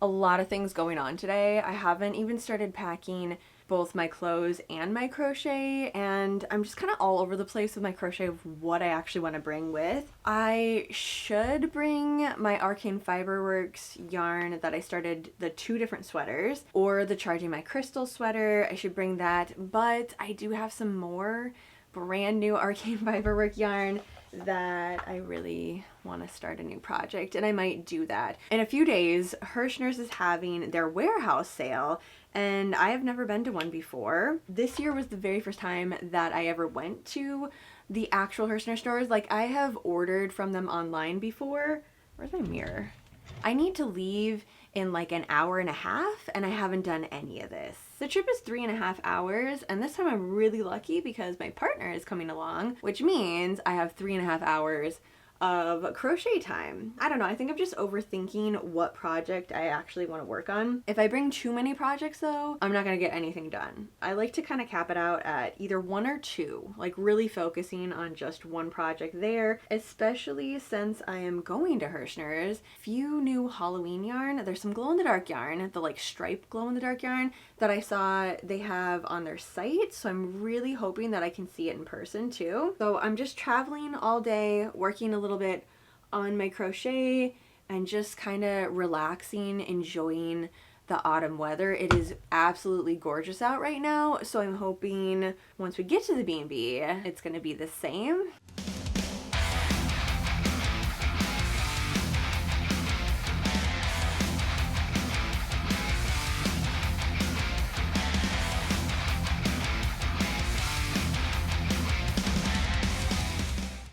a lot of things going on today. I haven't even started packing both my clothes and my crochet, and I'm just kind of all over the place with my crochet of what I actually want to bring with. I should bring my Arcane Fiberworks yarn that I started the 2 different sweaters, or the Charging My Crystal sweater. I should bring that, but I do have some more brand new Arcane Fiberwork yarn that I really want to start a new project, and I might do that. In a few days, Hershners is having their warehouse sale, and I have never been to one before. This year was the very first time that I ever went to the actual Hershner stores. Like, I have ordered from them online before. Where's my mirror? I need to leave in like an hour and a half, and I haven't done any of this. The trip is 3.5 hours, and this time I'm really lucky because my partner is coming along, which means I have 3.5 hours of crochet time. I don't know, I think I'm just overthinking what project I actually want to work on. If I bring too many projects though, I'm not gonna get anything done. I like to kind of cap it out at either 1 or 2, like really focusing on just one project there, especially since I am going to Hershners. Few new Halloween yarn. There's some glow-in-the-dark yarn, the like striped glow-in-the-dark yarn that I saw they have on their site, so I'm really hoping that I can see it in person too. So I'm just traveling all day, working a little bit on my crochet and just kind of relaxing, enjoying the autumn weather. It is absolutely gorgeous out right now, so I'm hoping once we get to the B&B, it's gonna be the same.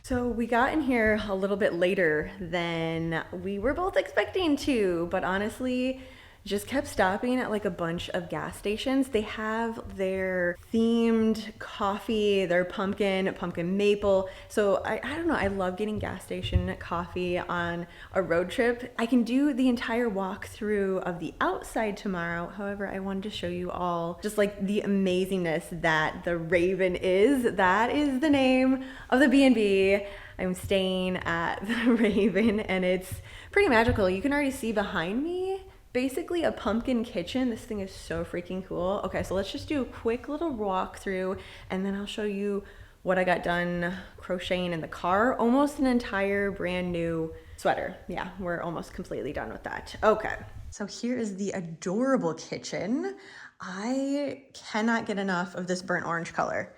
So we got in here a little bit later than we were both expecting to, but honestly, just kept stopping at like a bunch of gas stations. They have their themed coffee, their pumpkin maple. So I don't know, I love getting gas station coffee on a road trip. I can do the entire walkthrough of the outside tomorrow. However, I wanted to show you all just like the amazingness that the Raven is. That is the name of the B&B. I'm staying at the Raven, and it's pretty magical. You can already see behind me basically a pumpkin kitchen. This thing is so freaking cool. Okay, so let's just do a quick little walkthrough, and then I'll show you what I got done crocheting in the car. Almost an entire brand new sweater. Yeah, we're almost completely done with that. Okay, so here is the adorable kitchen. I cannot get enough of this burnt orange color.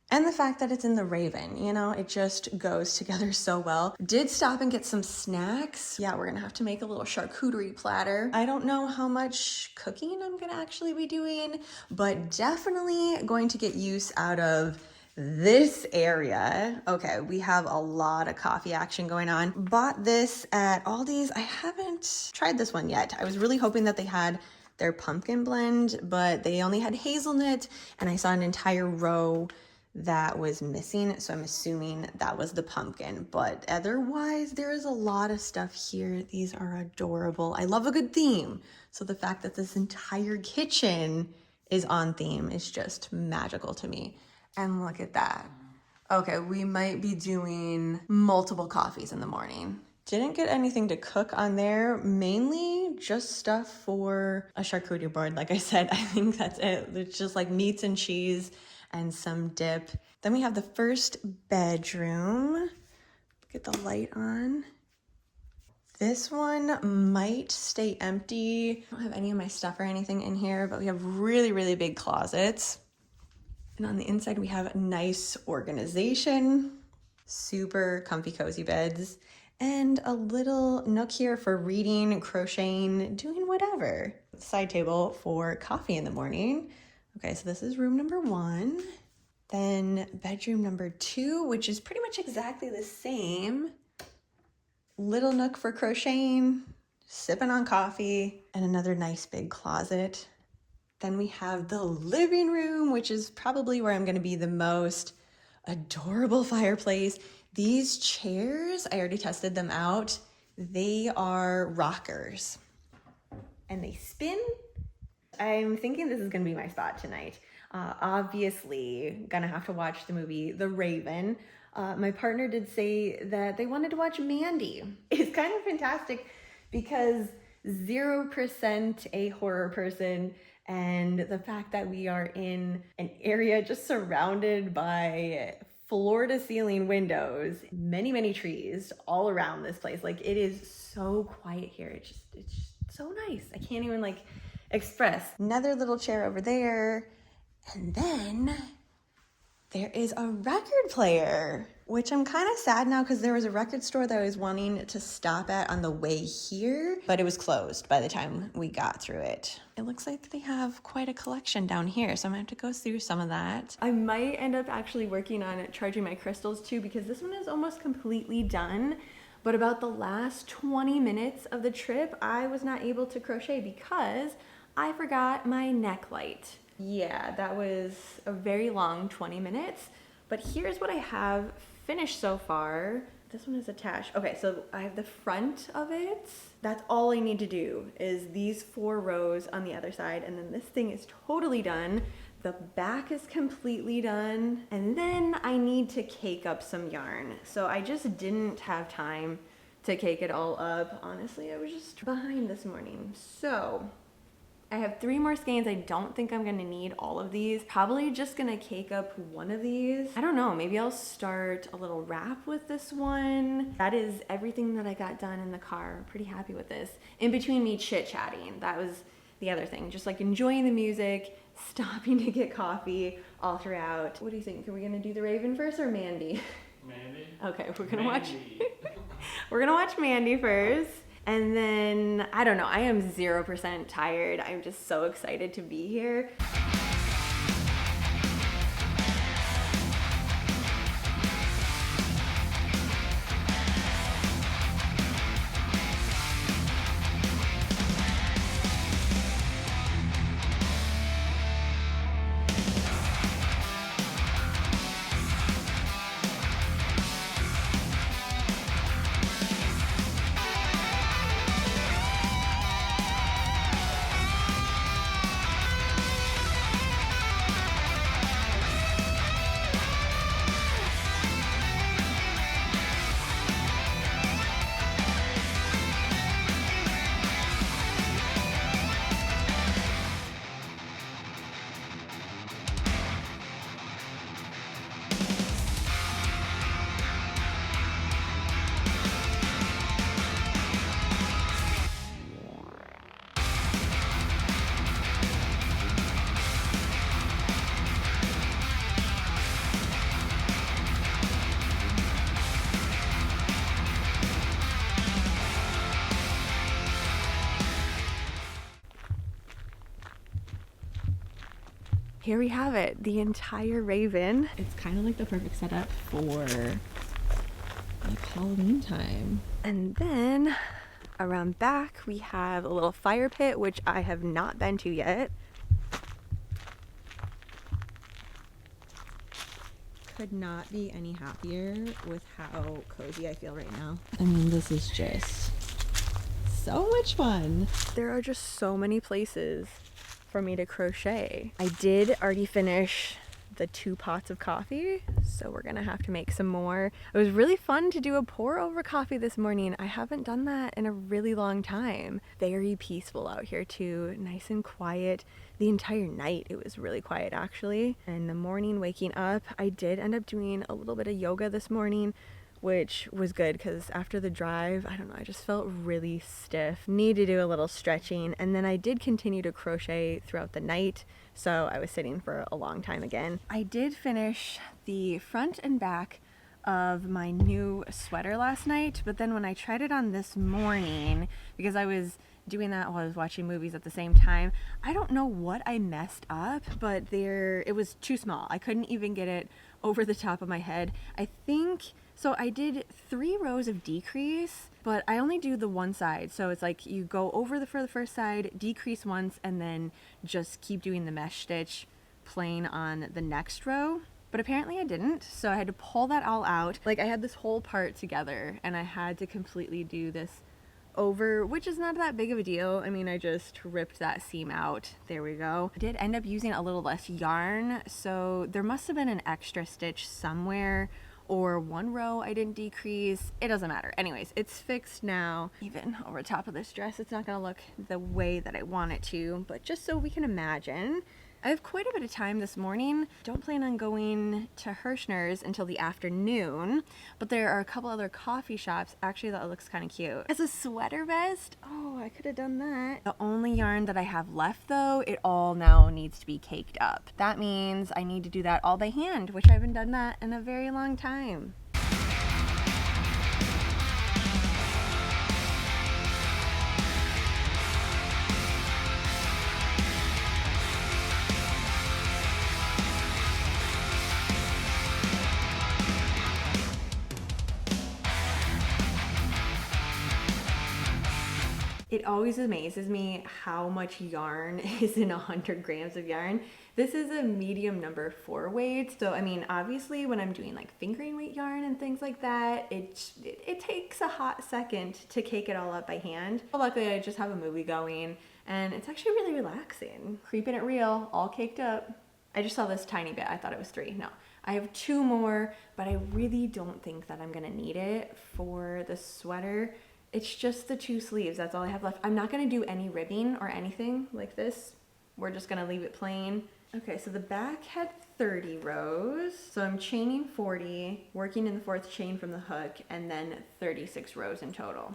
And the fact that it's in the Raven, you know, it just goes together so well. Did stop and get some snacks. Yeah, we're gonna have to make a little charcuterie platter. I don't know how much cooking I'm gonna actually be doing, but definitely going to get use out of this area. Okay, we have a lot of coffee action going on. Bought this at Aldi's. I haven't tried this one yet. I was really hoping that they had their pumpkin blend, but they only had hazelnut, and I saw an entire row that was missing, so I'm assuming that was the pumpkin, but otherwise there is a lot of stuff here. These are adorable. I love a good theme, so the fact that this entire kitchen is on theme is just magical to me. And look at that. Okay, we might be doing multiple coffees in the morning. Didn't get anything to cook on there, mainly just stuff for a charcuterie board. Like I said, I think that's it. It's just like meats and cheese and some dip. Then we have the first bedroom. Get the light on. This one might stay empty. I don't have any of my stuff or anything in here, but we have really, really big closets. And on the inside, we have nice organization, super comfy, cozy beds, and a little nook here for reading, crocheting, doing whatever. Side table for coffee in the morning. Okay, so this is room number 1. Then bedroom number 2, which is pretty much exactly the same. Little nook for crocheting, sipping on coffee, and another nice big closet. Then we have the living room, which is probably where I'm gonna be the most. Adorable fireplace. These chairs, I already tested them out. They are rockers and they spin. I'm thinking this is gonna be my spot tonight. Obviously gonna have to watch the movie The Raven. My partner did say that they wanted to watch Mandy. It's kind of fantastic because 0% a horror person, and the fact that we are in an area just surrounded by floor to ceiling windows, many trees all around this place. Like, it is so quiet here. It's just so nice. I can't even like express. Another little chair over there, and then there is a record player, which I'm kind of sad now because there was a record store that I was wanting to stop at on the way here, but it was closed by the time we got through it. It looks like they have quite a collection down here, so I'm gonna have to go through some of that. I might end up actually working on charging my crystals too, because this one is almost completely done. But about the last 20 minutes of the trip, I was not able to crochet because I forgot my neck light. Yeah, that was a very long 20 minutes, but here's what I have finished so far. This one is attached. Okay, so I have the front of it. That's all I need to do is these 4 rows on the other side, and then this thing is totally done. The back is completely done, and then I need to cake up some yarn. So I just didn't have time to cake it all up. Honestly, I was just behind this morning. So I have 3 more skeins. I don't think I'm gonna need all of these. Probably just gonna cake up one of these. I don't know, maybe I'll start a little wrap with this one. That is everything that I got done in the car. Pretty happy with this. In between me chit-chatting, that was the other thing. Just like enjoying the music, stopping to get coffee all throughout. What do you think? Are we gonna do the Raven first or Mandy? Mandy? Okay, we're gonna watch Mandy first. And then, I don't know, I am 0% tired. I'm just so excited to be here. Here we have it, the entire Raven. It's kind of like the perfect setup for like Halloween time. And then around back, we have a little fire pit, which I have not been to yet. Could not be any happier with how cozy I feel right now. I mean, this is just so much fun. There are just so many places for me to crochet. I did already finish the 2 pots of coffee, so we're gonna have to make some more. It was really fun to do a pour over coffee this morning. I haven't done that in a really long time. Very peaceful out here too, nice and quiet. The entire night it was really quiet actually. And in the morning waking up, I did end up doing a little bit of yoga this morning, which was good because after the drive, I don't know, I just felt really stiff. Need to do a little stretching, and then I did continue to crochet throughout the night, so I was sitting for a long time again. I did finish the front and back of my new sweater last night, but then when I tried it on this morning, because I was doing that while I was watching movies at the same time, I don't know what I messed up, but it was too small. I couldn't even get it over the top of my head. I think so I did 3 rows of decrease, but I only do the one side. So it's like you go over for the first side, decrease once, and then just keep doing the mesh stitch playing on the next row. But apparently I didn't, so I had to pull that all out. Like, I had this whole part together and I had to completely do this over, which is not that big of a deal. I mean, I just ripped that seam out. There we go. I did end up using a little less yarn, so there must have been an extra stitch somewhere, or one row I didn't decrease. It doesn't matter. Anyways, it's fixed now. Even over top of this dress, it's not gonna look the way that I want it to, but just so we can imagine, I have quite a bit of time this morning. Don't plan on going to Hershners until the afternoon, but there are a couple other coffee shops. Actually, that looks kind of cute. As a sweater vest, oh, I could have done that. The only yarn that I have left though, it all now needs to be caked up. That means I need to do that all by hand, which I haven't done that in a very long time. It always amazes me how much yarn is in 100 grams of yarn. This is a medium number 4 weight. So, I mean, obviously when I'm doing like fingering weight yarn and things like that, it takes a hot second to cake it all up by hand. But luckily I just have a movie going and it's actually really relaxing. Keeping it real, all caked up. I just saw this tiny bit. I thought it was 3. No, I have 2 more, but I really don't think that I'm gonna need it for the sweater. It's just the 2 sleeves, that's all I have left. I'm not gonna do any ribbing or anything like this. We're just gonna leave it plain. Okay, so the back had 30 rows. So I'm chaining 40, working in the 4th chain from the hook, and then 36 rows in total.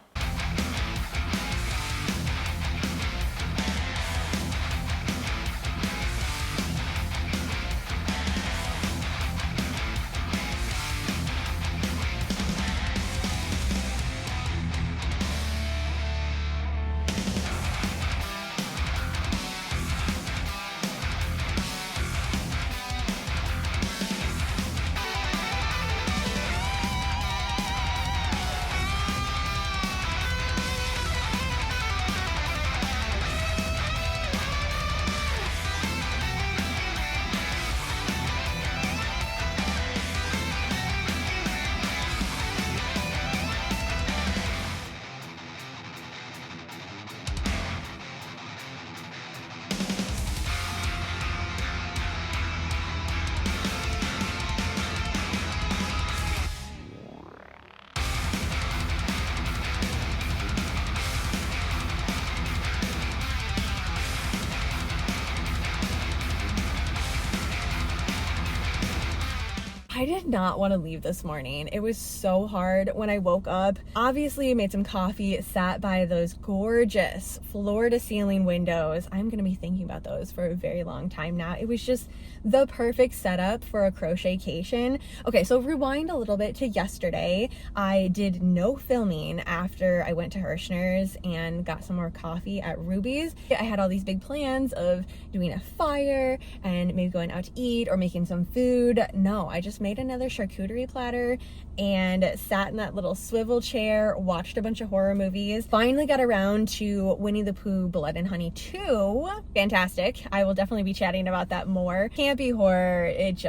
I did not want to leave this morning. It was so hard when I woke up. Obviously, I made some coffee, sat by those gorgeous floor-to-ceiling windows. I'm going to be thinking about those for a very long time now. It was just the perfect setup for a crochet-cation. Okay, so rewind a little bit to yesterday. I did no filming after I went to Hershners and got some more coffee at Ruby's. I had all these big plans of doing a fire and maybe going out to eat or making some food. No, I just made another charcuterie platter and sat in that little swivel chair, watched a bunch of horror movies. Finally got around to Winnie the Pooh Blood and Honey 2. Fantastic. I will definitely be chatting about that more. Campy horror, it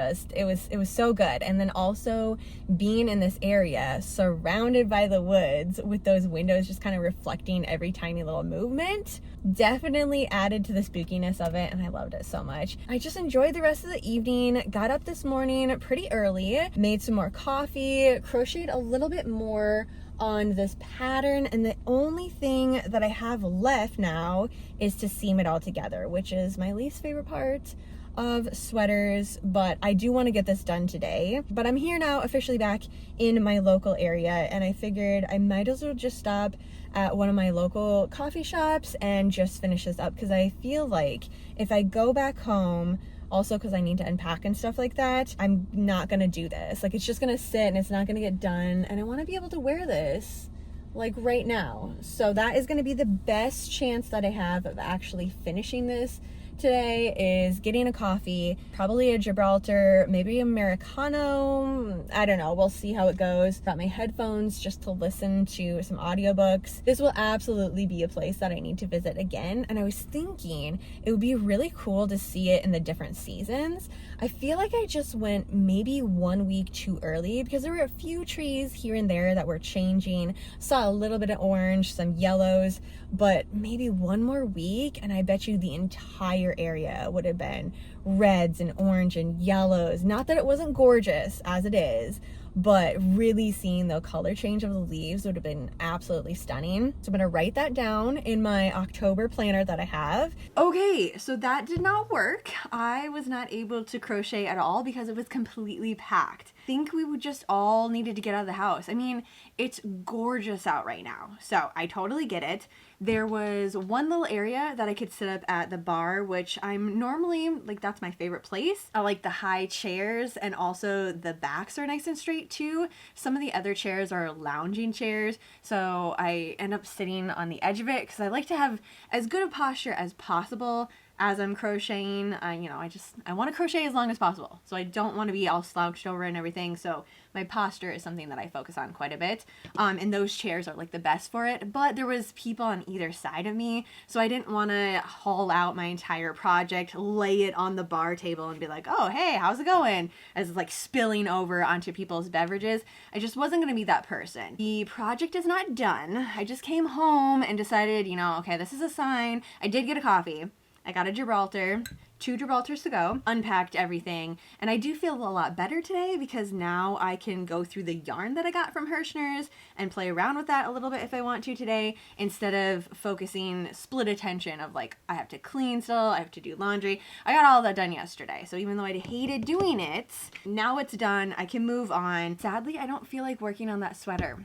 was so good. And then also being in this area surrounded by the woods with those windows just kind of reflecting every tiny little movement definitely added to the spookiness of it, and I loved it so much. I just enjoyed the rest of the evening, got up this morning pretty early, made some more coffee, crocheted a little bit more on this pattern, and the only thing that I have left now is to seam it all together, which is my least favorite part of sweaters, but I do want to get this done today. But I'm here now, officially back in my local area, and I figured I might as well just stop at one of my local coffee shops and just finish this up, because I feel like if I go back home, also because I need to unpack and stuff like that, I'm not gonna do this. Like, it's just gonna sit and it's not gonna get done, and I want to be able to wear this like right now. So that is gonna be the best chance that I have of actually finishing this today, is getting a coffee, probably a Gibraltar, maybe Americano. I don't know, we'll see how it goes. Got my headphones just to listen to some audiobooks. This will absolutely be a place that I need to visit again, and I was thinking it would be really cool to see it in the different seasons. I feel like I just went maybe 1 week too early, because there were a few trees here and there that were changing. Saw a little bit of orange, some yellows, but maybe one more week and I bet you the entire area would have been reds and orange and yellows. Not that it wasn't gorgeous, as it is, but really seeing the color change of the leaves would have been absolutely stunning. So I'm gonna write that down in my October planner that I have. Okay, so that did not work. I was not able to crochet at all because it was completely packed. I think we would just all needed to get out of the house. I mean, it's gorgeous out right now, so I totally get it. There was one little area that I could sit up at the bar, which I'm normally, like, that's my favorite place. I like the high chairs, and also the backs are nice and straight too. Some of the other chairs are lounging chairs, so I end up sitting on the edge of it because I like to have as good a posture as possible as I'm crocheting. You know, I want to crochet as long as possible, so I don't want to be all slouched over and everything, so my posture is something that I focus on quite a bit, and those chairs are like the best for it. But there was people on either side of me, so I didn't want to haul out my entire project, lay it on the bar table and be like, oh hey, how's it going, as it's like spilling over onto people's beverages. I just wasn't going to be that person. The project is not done. I just came home and decided, you know, okay, this is a sign. I did get a coffee. I got a Gibraltar, 2 Gibraltars to go, unpacked everything, and I do feel a lot better today because now I can go through the yarn that I got from Hershners and play around with that a little bit if I want to today, instead of focusing split attention of like, I have to clean still, I have to do laundry. I got all that done yesterday, so even though I hated doing it, now it's done, I can move on. Sadly, I don't feel like working on that sweater.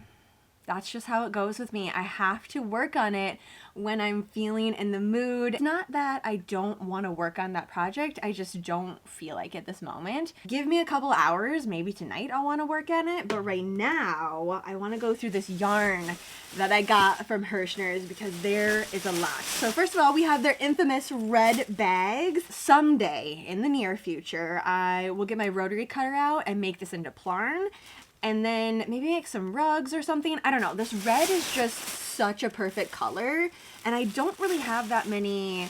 That's just how it goes with me. I have to work on it when I'm feeling in the mood. It's not that I don't want to work on that project, I just don't feel like it this moment. Give me a couple hours, maybe tonight I'll want to work on it, but right now I want to go through this yarn that I got from Hershners because there is a lot. So first of all, we have their infamous red bags. Someday in the near future, I will get my rotary cutter out and make this into plarn, and then maybe make some rugs or something. I don't know. This red is just such a perfect color, and I don't really have that many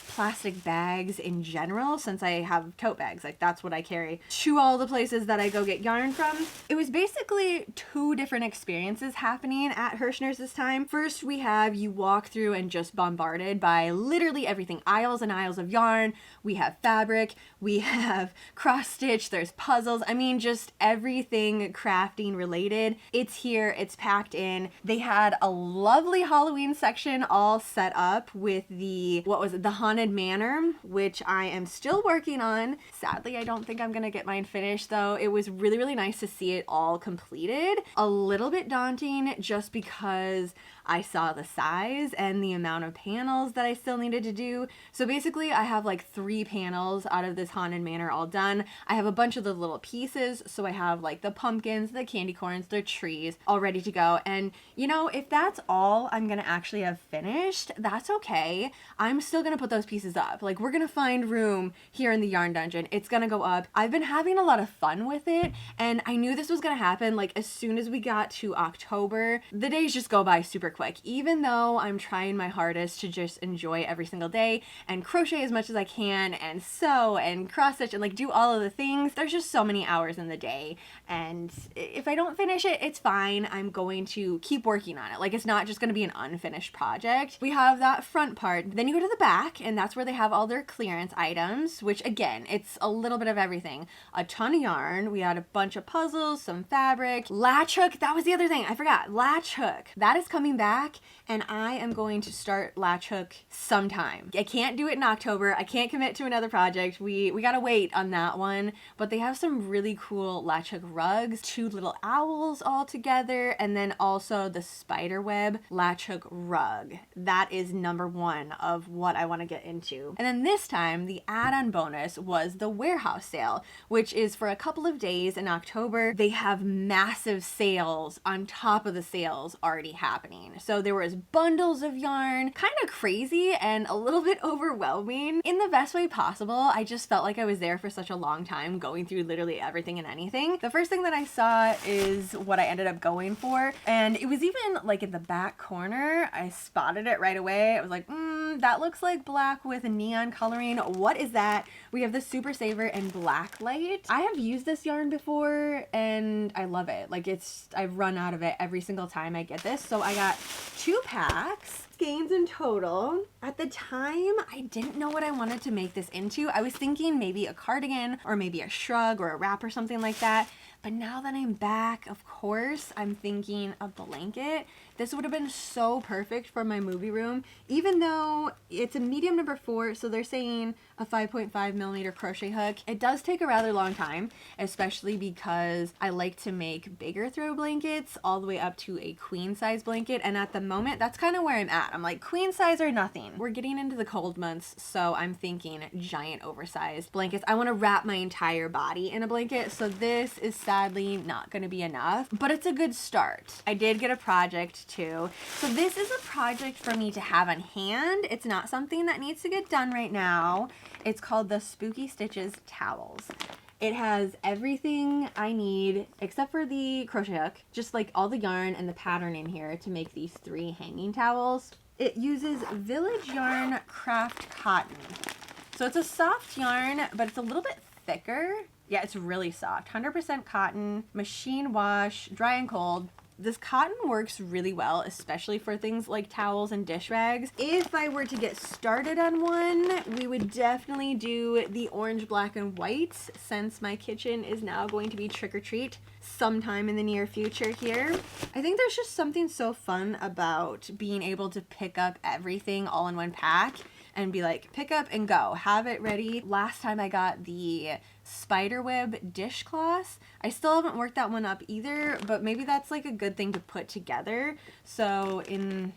plastic bags in general since I have tote bags. Like, that's what I carry to all the places that I go get yarn from. It was basically 2 different experiences happening at Hershners this time. First, we have you walk through and just bombarded by literally everything. Aisles and aisles of yarn. We have fabric. We have cross stitch. There's puzzles. I mean, just everything crafting related. It's here. It's packed in. They had a lovely Halloween section all set up with the, what was it? The Haunted Manor, which I am still working on. Sadly, I don't think I'm gonna get mine finished though. It was really, really nice to see it all completed. A little bit daunting just because I saw the size and the amount of panels that I still needed to do. So basically I have like 3 panels out of this Haunted Manor all done. I have a bunch of the little pieces. So I have like the pumpkins, the candy corns, the trees all ready to go. And you know, if that's all I'm gonna actually have finished, that's okay. I'm still gonna put those pieces up. Like, we're gonna find room here in the yarn dungeon. It's gonna go up. I've been having a lot of fun with it, and I knew this was gonna happen. Like, as soon as we got to October, the days just go by super quick. Even though I'm trying my hardest to just enjoy every single day and crochet as much as I can and sew and cross stitch and like do all of the things, there's just so many hours in the day, and if I don't finish it, it's fine. I'm going to keep working on it. Like, it's not just gonna be an unfinished project. We have that front part, then you go to the back, and that's where they have all their clearance items, which again, it's a little bit of everything. A ton of yarn. We had a bunch of puzzles, some fabric, latch hook. That was the other thing I forgot. Latch hook. That is coming back, and I am going to start latch hook sometime. I can't do it in October. I can't commit to another project. We gotta wait on that one, but they have some really cool latch hook rugs, 2 little owls all together, and then also the spider web latch hook rug. That is number 1 of what I want to get into. And then this time, the add-on bonus was the warehouse sale, which is for a couple of days in October. They have massive sales on top of the sales already happening. So there was bundles of yarn, kind of crazy and a little bit overwhelming in the best way possible. I just felt like I was there for such a long time, going through literally everything and anything. The first thing that I saw is what I ended up going for, and it was even like in the back corner. I spotted it right away. I was like, that looks like black with neon coloring. What is that? We have the Super Saver in black light. I have used this yarn before and I love it. Like, I've run out of it every single time I get this. So I got 2 packs. Skeins in total. At the time, I didn't know what I wanted to make this into. I was thinking maybe a cardigan or maybe a shrug or a wrap or something like that. But now that I'm back, of course, I'm thinking a blanket. This would have been so perfect for my movie room, even though it's a medium number 4, so they're saying a 5.5 millimeter crochet hook. It does take a rather long time, especially because I like to make bigger throw blankets all the way up to a queen size blanket. And at the moment, that's kind of where I'm at. I'm like, queen size or nothing. We're getting into the cold months, so I'm thinking giant oversized blankets. I want to wrap my entire body in a blanket, so this is sadly not going to be enough, but it's a good start. I did get a project too. So this is a project for me to have on hand. It's not something that needs to get done right now. It's called the Spooky Stitches Towels. It has everything I need except for the crochet hook, just like all the yarn and the pattern in here to make these 3 hanging towels. It uses Village Yarn Craft Cotton. So it's a soft yarn, but it's a little bit thicker. Yeah, it's really soft. 100% cotton, machine wash, dry and cold. This cotton works really well, especially for things like towels and dish rags. If I were to get started on one, we would definitely do the orange, black, and white, since my kitchen is now going to be trick-or-treat sometime in the near future here. I think there's just something so fun about being able to pick up everything all in one pack and be like, pick up and go, have it ready. Last time I got the spiderweb dishcloths. I still haven't worked that one up either, but maybe that's like a good thing to put together. So in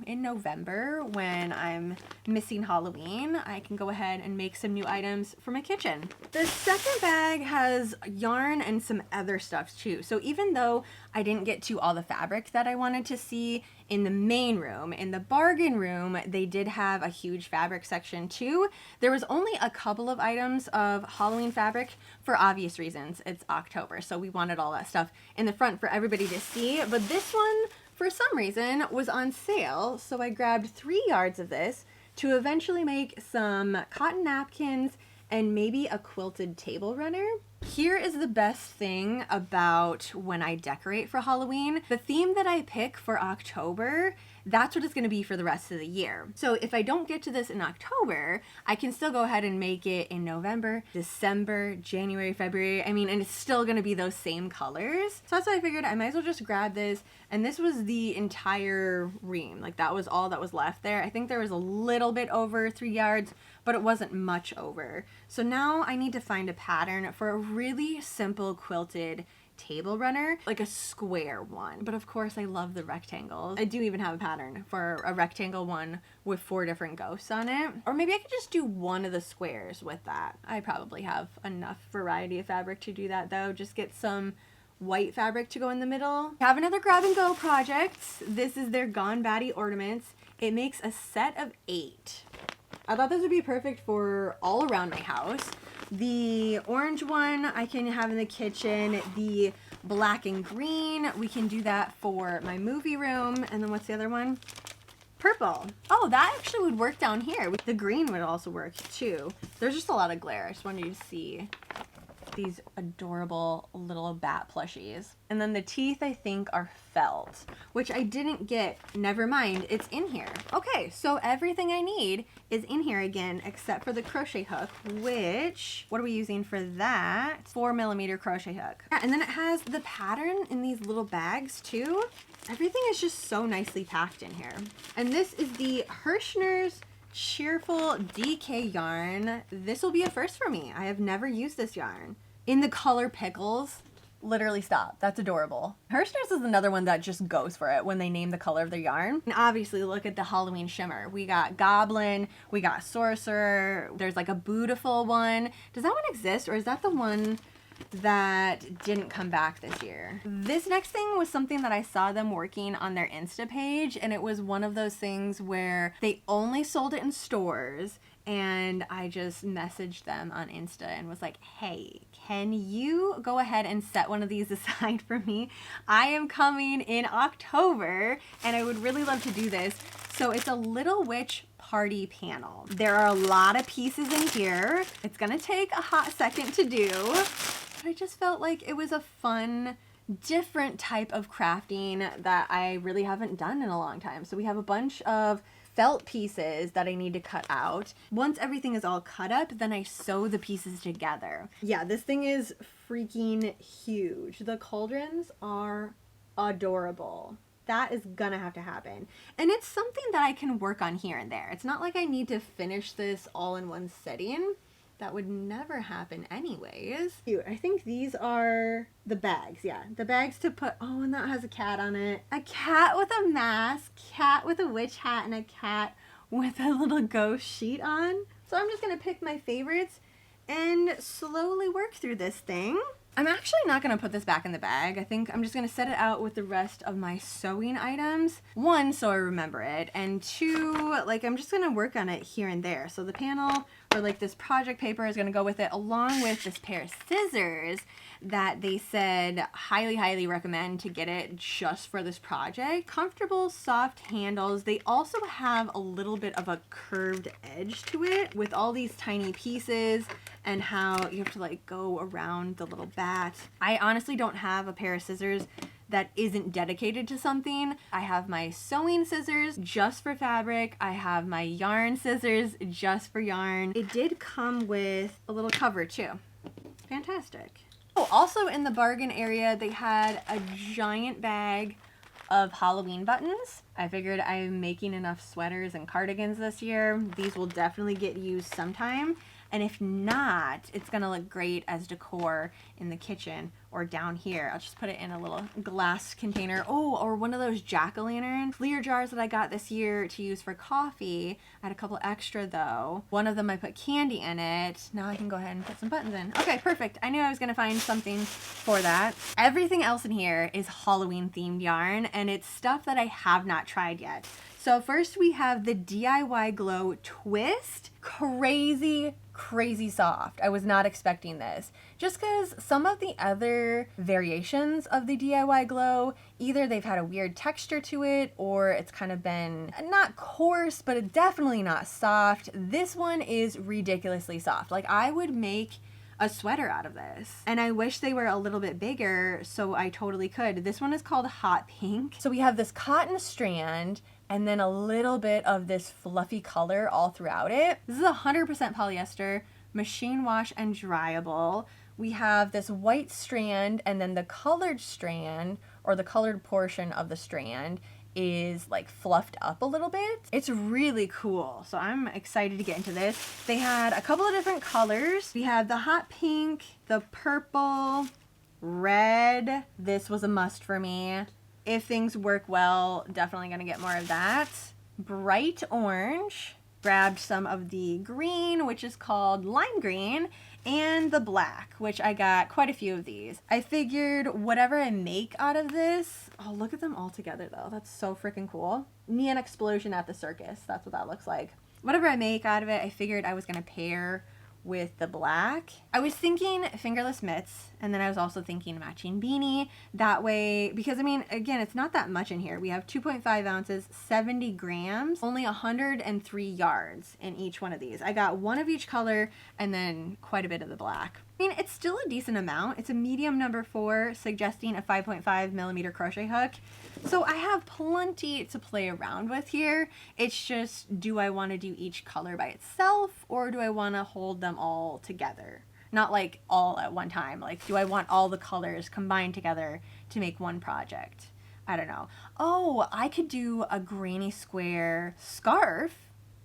November, when I'm missing Halloween, I can go ahead and make some new items for my kitchen. The second bag has yarn and some other stuff too. So even though I didn't get to all the fabric that I wanted to see in the main room, in the bargain room, they did have a huge fabric section too. There was only a couple of items of Halloween fabric for obvious reasons. It's October, so we wanted all that stuff in the front for everybody to see. But this one, for some reason, was on sale, so I grabbed 3 yards of this to eventually make some cotton napkins and maybe a quilted table runner. Here is the best thing about when I decorate for Halloween. The theme that I pick for October, that's what it's going to be for the rest of the year. So if I don't get to this in October, I can still go ahead and make it in November, December, January, February. I mean, and it's still going to be those same colors. So that's why I figured I might as well just grab this. And this was the entire ream. Like, that was all that was left there. I think there was a little bit over 3 yards, but it wasn't much over. So now I need to find a pattern for a really simple quilted table runner, like a square one. But of course, I love the rectangles. I do even have a pattern for a rectangle one with 4 different ghosts on it. Or maybe I could just do one of the squares with that. I probably have enough variety of fabric to do that though. Just get some white fabric to go in the middle. I have another grab and go project. This is their Gone Batty ornaments. It makes a set of 8. I thought this would be perfect for all around my house. The orange one I can have in the kitchen. The black and green, we can do that for my movie room. And then what's the other one? Purple. Oh, that actually would work down here. The green would also work too. There's just a lot of glare. I just wanted you to see these adorable little bat plushies. And then the teeth, I think, are felt, which I didn't get. Never mind, it's in here. Okay, so everything I need is in here again, except for the crochet hook, which, what are we using for that? 4mm crochet hook. Yeah, and then it has the pattern in these little bags too. Everything is just so nicely packed in here. And this is the Hershners Cheerful DK yarn. This will be a first for me. I have never used this yarn. In the color Pickles. Literally stop. That's adorable. Hershners is another one that just goes for it when they name the color of their yarn. And obviously look at the Halloween shimmer. We got Goblin, we got Sorcerer, there's like a Beautiful one. Does that one exist, or is that the one that didn't come back this year? This next thing was something that I saw them working on their Insta page, and it was one of those things where they only sold it in stores, and I just messaged them on Insta and was like, hey, can you go ahead and set one of these aside for me? I am coming in October and I would really love to do this. So it's a Little Witch party panel. There are a lot of pieces in here. It's gonna take a hot second to do, but I just felt like it was a fun, different type of crafting that I really haven't done in a long time. So we have a bunch of felt pieces that I need to cut out. Once everything is all cut up, then I sew the pieces together. Yeah, this thing is freaking huge. The cauldrons are adorable. That is gonna have to happen. And it's something that I can work on here and there. It's not like I need to finish this all in one sitting. That would never happen anyways. Cute. I think these are the bags. Yeah, the bags to put. Oh, and that has a cat on it. A cat with a mask, cat with a witch hat, and a cat with a little ghost sheet on. So I'm just gonna pick my favorites and slowly work through this thing. I'm actually not going to put this back in the bag. I think I'm just going to set it out with the rest of my sewing items. One, so I remember it. And two, like I'm just going to work on it here and there. So the panel or like this project paper is going to go with it along with this pair of scissors that they said highly, highly recommend to get it just for this project. Comfortable, soft handles. They also have a little bit of a curved edge to it with all these tiny pieces and how you have to like go around the little bat. I honestly don't have a pair of scissors that isn't dedicated to something. I have my sewing scissors just for fabric. I have my yarn scissors just for yarn. It did come with a little cover too. Fantastic. Oh, also in the bargain area, they had a giant bag of Halloween buttons. I figured I'm making enough sweaters and cardigans this year. These will definitely get used sometime. And if not, it's gonna look great as decor in the kitchen or down here. I'll just put it in a little glass container. Oh, or one of those jack-o'-lantern clear jars that I got this year to use for coffee. I had a couple extra though. One of them I put candy in it. Now I can go ahead and put some buttons in. Okay, perfect. I knew I was gonna find something for that. Everything else in here is Halloween themed yarn, and it's stuff that I have not tried yet. So first we have the DIY Glow Twist. Crazy soft. I was not expecting this. Just because some of the other variations of the DIY Glow, either they've had a weird texture to it or it's kind of been not coarse, but it's definitely not soft. This one is ridiculously soft. Like I would make a sweater out of this. And I wish they were a little bit bigger, so I totally could. This one is called Hot Pink. So we have this cotton strand and then a little bit of this fluffy color all throughout it. This is 100% polyester, machine wash and dryable. We have this white strand, and then the colored strand, or the colored portion of the strand, is like fluffed up a little bit. It's really cool. So I'm excited to get into this. They had a couple of different colors. We have the hot pink, the purple, red. This was a must for me. If things work well, definitely gonna get more of that. Bright orange. Grabbed some of the green, which is called lime green, and the black, which I got quite a few of these. I figured whatever I make out of this, oh, look at them all together though. That's so freaking cool. Neon explosion at the circus. That's what that looks like. Whatever I make out of it, I figured I was gonna pair with the black. I was thinking fingerless mitts, and then I was also thinking matching beanie. That way, because I mean, again, it's not that much in here. We have 2.5 ounces, 70 grams, only 103 yards in each one of these. I got one of each color and then quite a bit of the black. I mean, it's still a decent amount. It's a medium number 4, suggesting a 5.5 millimeter crochet hook. So I have plenty to play around with here. It's just, do I want to do each color by itself, or do I want to hold them all together? Not like all at one time. Like, do I want all the colors combined together to make one project? I don't know. Oh, I could do a granny square scarf.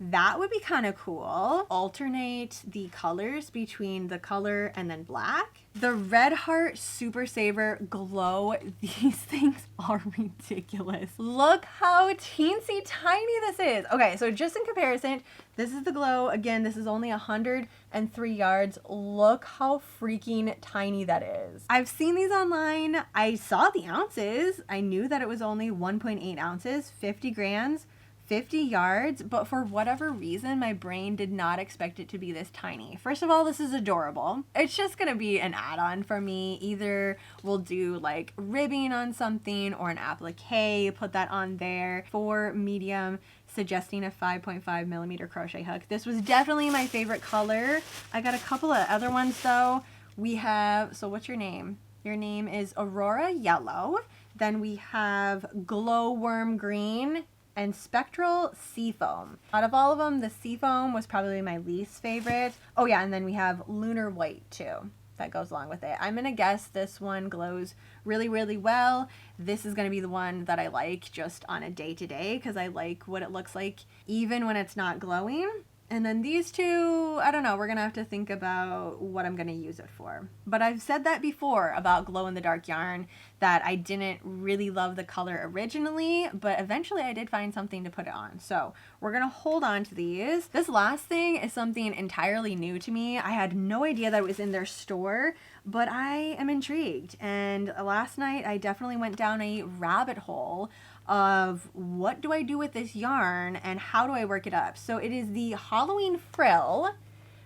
That would be kind of cool. Alternate the colors between the color and then black. The Red Heart Super Saver Glow. These things are ridiculous. Look how teensy tiny this is. Okay, so just in comparison, this is the Glow. Again, this is only 103 yards. Look how freaking tiny that is. I've seen these online. I saw the ounces. I knew that it was only 1.8 ounces, 50 grams. 50 yards, but for whatever reason, my brain did not expect it to be this tiny. First of all, this is adorable. It's just gonna be an add-on for me. Either we'll do like ribbing on something or an applique, put that on there. For medium, suggesting a 5.5 millimeter crochet hook. This was definitely my favorite color. I got a couple of other ones though. We have, so what's your name? Your name is Aurora Yellow. Then we have Glowworm Green. and Spectral Seafoam. Out of all of them, the Seafoam was probably my least favorite. Oh yeah, and then we have Lunar White too. That goes along with it. I'm gonna guess this one glows really, really well. This is gonna be the one that I like just on a day-to-day because I like what it looks like even when it's not glowing. And then these two, I don't know, we're gonna have to think about what I'm gonna use it for. But I've said that before about glow-in-the-dark yarn, that I didn't really love the color originally, but eventually I did find something to put it on. So we're gonna hold on to these. This last thing is something entirely new to me. I had no idea that it was in their store, but I am intrigued. And last night I definitely went down a rabbit hole of what do I do with this yarn and how do I work it up. So it is the Halloween frill.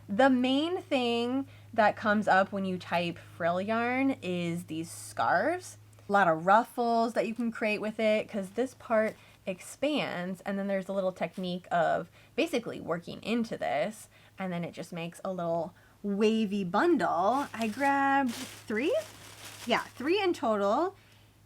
The main thing that comes up when you type frill yarn is these scarves. A lot of ruffles that you can create with it because this part expands, and then there's a little technique of basically working into this, and then it just makes a little wavy bundle. I grabbed 3? Yeah, 3 in total.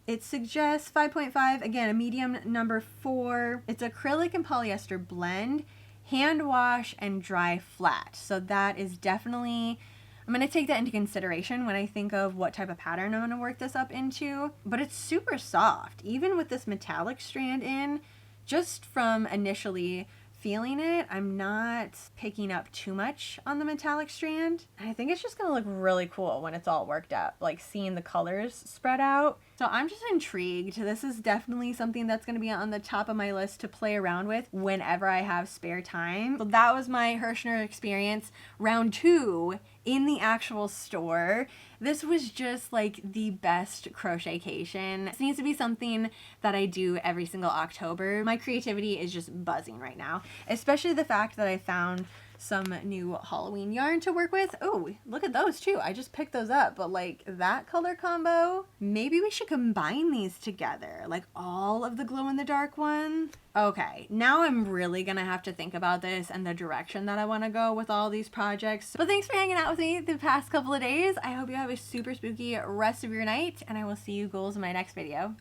It suggests 5.5, again, a medium number 4. It's acrylic and polyester blend, hand wash, and dry flat. So that is definitely, I'm going to take that into consideration when I think of what type of pattern I'm going to work this up into. But it's super soft, even with this metallic strand in. Just from initially feeling it, I'm not picking up too much on the metallic strand. And I think it's just gonna look really cool when it's all worked up, like seeing the colors spread out. So I'm just intrigued. This is definitely something that's gonna be on the top of my list to play around with whenever I have spare time. So that was my Hershner experience, round 2 in the actual store. This was just like the best crochet-cation. This needs to be something that I do every single October. My creativity is just buzzing right now, especially the fact that I found some new Halloween yarn to work with. Oh, look at those too. I just picked those up, but like that color combo, maybe we should combine these together, like all of the glow-in-the-dark ones. Okay, now I'm really gonna have to think about this and the direction that I want to go with all these projects. But thanks for hanging out with me the past couple of days. I hope you have a super spooky rest of your night, and I will see you ghouls in my next video.